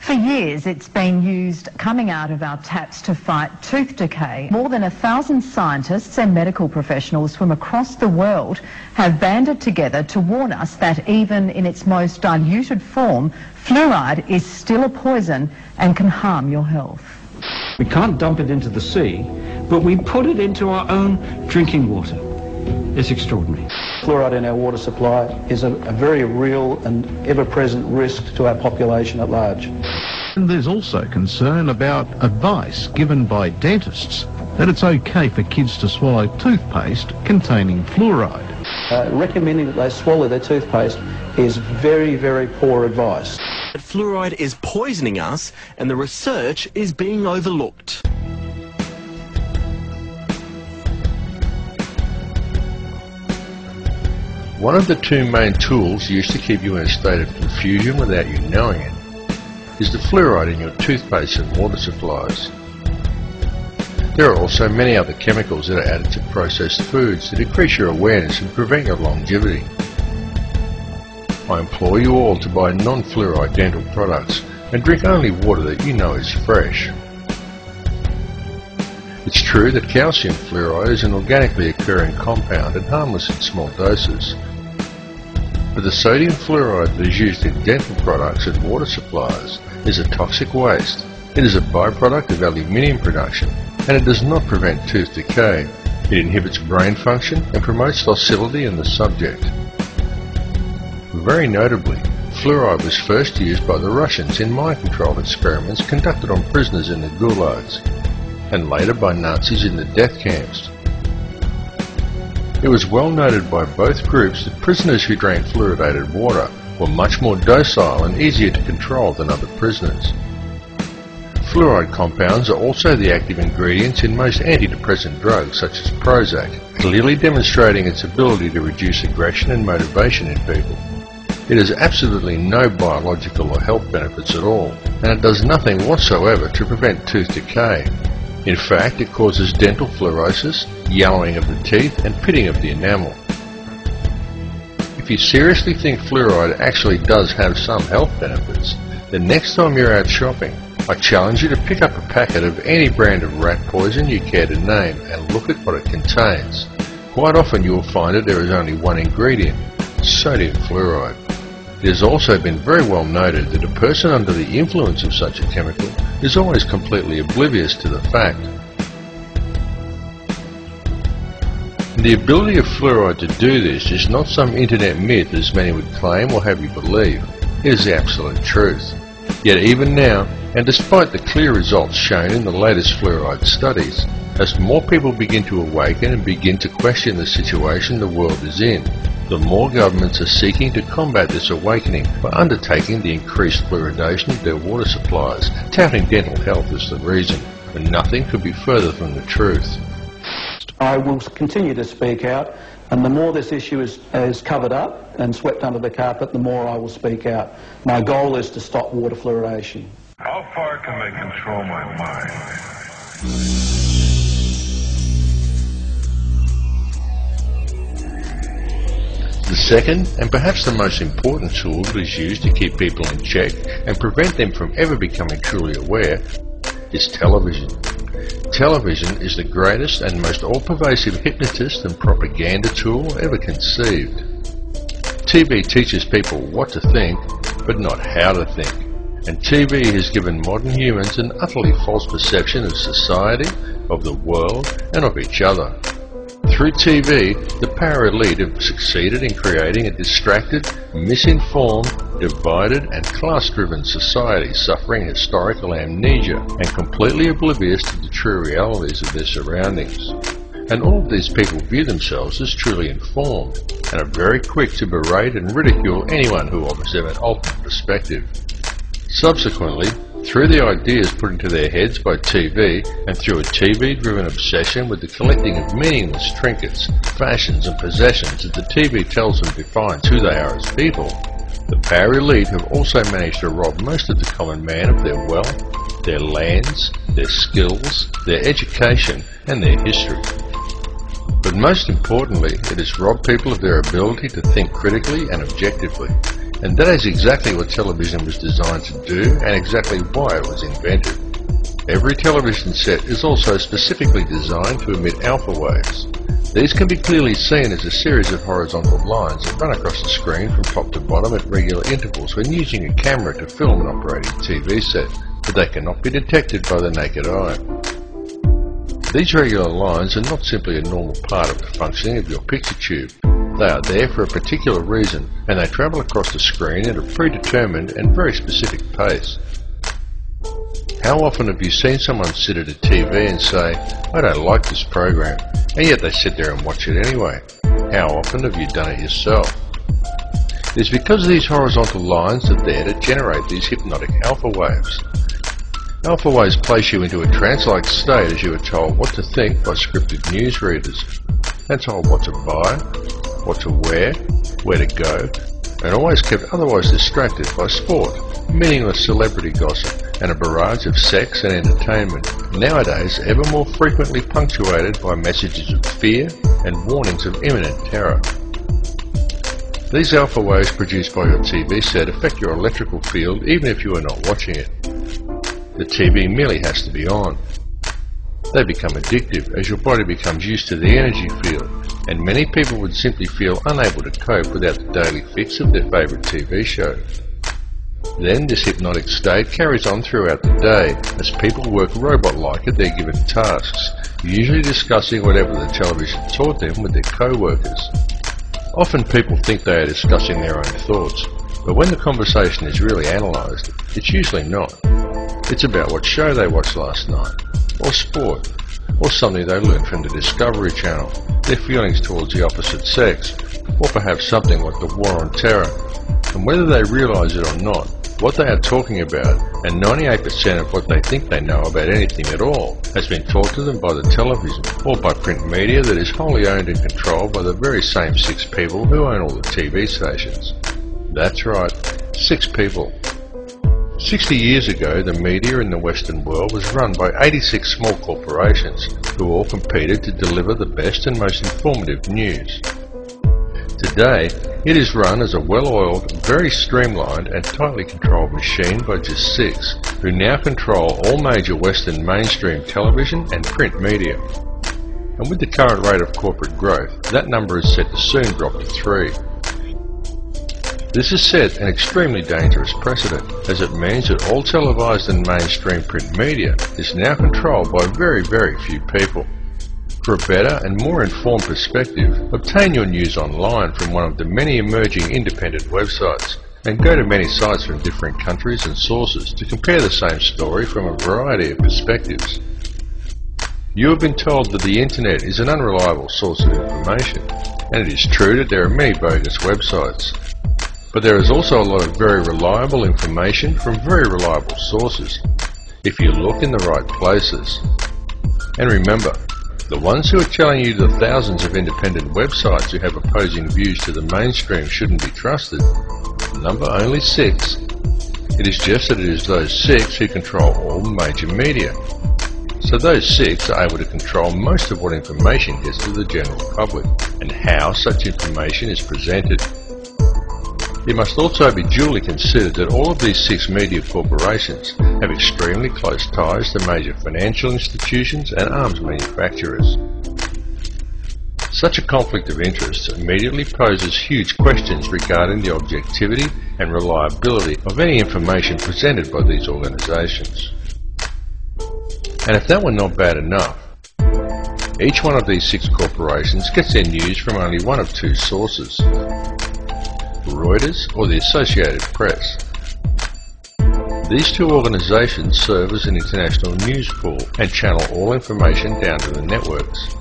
For years, it's been used coming out of our taps to fight tooth decay. More than 1,000 scientists and medical professionals from across the world have banded together to warn us that even in its most diluted form, fluoride is still a poison and can harm your health. We can't dump it into the sea, but we put it into our own drinking water. It's extraordinary. Fluoride in our water supply is a very real and ever-present risk to our population at large. And there's also concern about advice given by dentists that it's okay for kids to swallow toothpaste containing fluoride. Recommending that they swallow their toothpaste is very, very poor advice. Fluoride is poisoning us and the research is being overlooked. One of the two main tools used to keep you in a state of confusion without you knowing it is the fluoride in your toothpaste and water supplies. There are also many other chemicals that are added to processed foods to decrease your awareness and prevent your longevity. I implore you all to buy non-fluoride dental products and drink only water that you know is fresh. It's true that calcium fluoride is an organically occurring compound and harmless in small doses. But the sodium fluoride that is used in dental products and water supplies is a toxic waste. It is a byproduct of aluminium production and it does not prevent tooth decay. It inhibits brain function and promotes docility in the subject. Very notably, fluoride was first used by the Russians in mind-control experiments conducted on prisoners in the gulags, and later by Nazis in the death camps. It was well noted by both groups that prisoners who drank fluoridated water were much more docile and easier to control than other prisoners. Fluoride compounds are also the active ingredients in most antidepressant drugs such as Prozac, clearly demonstrating its ability to reduce aggression and motivation in people. It has absolutely no biological or health benefits at all, and it does nothing whatsoever to prevent tooth decay. In fact, it causes dental fluorosis, yellowing of the teeth, and pitting of the enamel. If you seriously think fluoride actually does have some health benefits, then next time you're out shopping, I challenge you to pick up a packet of any brand of rat poison you care to name and look at what it contains. Quite often you will find that there is only one ingredient, sodium fluoride. It has also been very well noted that a person under the influence of such a chemical is always completely oblivious to the fact. The ability of fluoride to do this is not some internet myth as many would claim or have you believe. It is the absolute truth. Yet even now, and despite the clear results shown in the latest fluoride studies, as more people begin to awaken and begin to question the situation the world is in, the more governments are seeking to combat this awakening by undertaking the increased fluoridation of their water supplies, touting dental health as the reason, and nothing could be further from the truth. I will continue to speak out, and the more this issue is covered up and swept under the carpet, the more I will speak out. My goal is to stop water fluoridation. How far can I control my mind? The second, and perhaps the most important tool that is used to keep people in check and prevent them from ever becoming truly aware, is television. Television is the greatest and most all-pervasive hypnotist and propaganda tool ever conceived. TV teaches people what to think, but not how to think. And TV has given modern humans an utterly false perception of society, of the world, and of each other. Through TV, the power elite have succeeded in creating a distracted, misinformed, divided and class-driven society suffering historical amnesia and completely oblivious to the true realities of their surroundings. And all of these people view themselves as truly informed and are very quick to berate and ridicule anyone who offers them an alternate perspective. Subsequently, through the ideas put into their heads by TV and through a TV-driven obsession with the collecting of meaningless trinkets, fashions and possessions that the TV tells them defines who they are as people, the power elite have also managed to rob most of the common man of their wealth, their lands, their skills, their education and their history. But most importantly, it has robbed people of their ability to think critically and objectively. And that is exactly what television was designed to do and exactly why it was invented. Every television set is also specifically designed to emit alpha waves. These can be clearly seen as a series of horizontal lines that run across the screen from top to bottom at regular intervals when using a camera to film an operating TV set, but they cannot be detected by the naked eye. These regular lines are not simply a normal part of the functioning of your picture tube. They are there for a particular reason, and they travel across the screen at a predetermined and very specific pace. How often have you seen someone sit at a TV and say, "I don't like this program," and yet they sit there and watch it anyway? How often have you done it yourself? It's because these horizontal lines are there to generate these hypnotic alpha waves. Alpha waves place you into a trance-like state as you are told what to think by scripted newsreaders, and told what to buy, what to wear, where to go, and always kept otherwise distracted by sport, meaningless celebrity gossip, and a barrage of sex and entertainment, nowadays ever more frequently punctuated by messages of fear and warnings of imminent terror. These alpha waves produced by your TV set affect your electrical field even if you are not watching it. The TV merely has to be on. They become addictive as your body becomes used to the energy field, and many people would simply feel unable to cope without the daily fix of their favourite TV show. Then this hypnotic state carries on throughout the day as people work robot-like at their given tasks, usually discussing whatever the television taught them with their co-workers. Often people think they are discussing their own thoughts, but when the conversation is really analysed, it's usually not. It's about what show they watched last night, or sport, or something they learned from the Discovery Channel, their feelings towards the opposite sex, or perhaps something like the War on Terror. And whether they realise it or not, what they are talking about, and 98% of what they think they know about anything at all, has been taught to them by the television, or by print media that is wholly owned and controlled by the very same 6 people who own all the TV stations. That's right, 6 people. 60 years ago, the media in the Western world was run by 86 small corporations who all competed to deliver the best and most informative news. Today, it is run as a well-oiled, very streamlined and tightly controlled machine by just 6, who now control all major Western mainstream television and print media. And with the current rate of corporate growth, that number is set to soon drop to 3. This has set an extremely dangerous precedent, as it means that all televised and mainstream print media is now controlled by very, very few people. For a better and more informed perspective, obtain your news online from one of the many emerging independent websites, and go to many sites from different countries and sources to compare the same story from a variety of perspectives. You have been told that the internet is an unreliable source of information, and it is true that there are many bogus websites. But there is also a lot of very reliable information from very reliable sources, if you look in the right places. And remember, the ones who are telling you the thousands of independent websites who have opposing views to the mainstream shouldn't be trusted, number only 6. It is just that it is those 6 who control all major media. So those 6 are able to control most of what information gets to the general public, and how such information is presented. It must also be duly considered that all of these 6 media corporations have extremely close ties to major financial institutions and arms manufacturers. Such a conflict of interests immediately poses huge questions regarding the objectivity and reliability of any information presented by these organisations. And if that were not bad enough, each one of these 6 corporations gets their news from only one of 2 sources: Reuters or the Associated Press. These 2 organisations serve as an international news pool and channel all information down to the networks.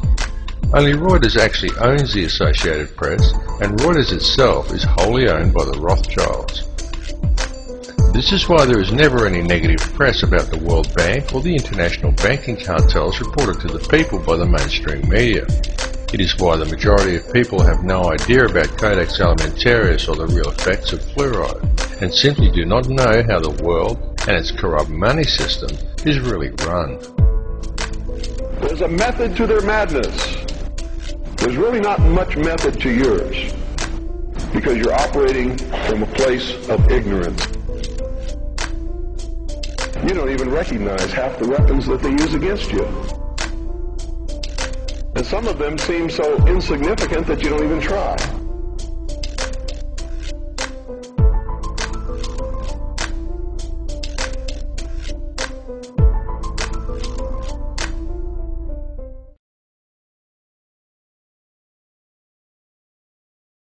Only Reuters actually owns the Associated Press, and Reuters itself is wholly owned by the Rothschilds. This is why there is never any negative press about the World Bank or the international banking cartels reported to the people by the mainstream media. It is why the majority of people have no idea about Codex Alimentarius or the real effects of fluoride, and simply do not know how the world and its corrupt money system is really run. There's a method to their madness. There's really not much method to yours. because you're operating from a place of ignorance. You don't even recognize half the weapons that they use against you. And some of them seem so insignificant that you don't even try.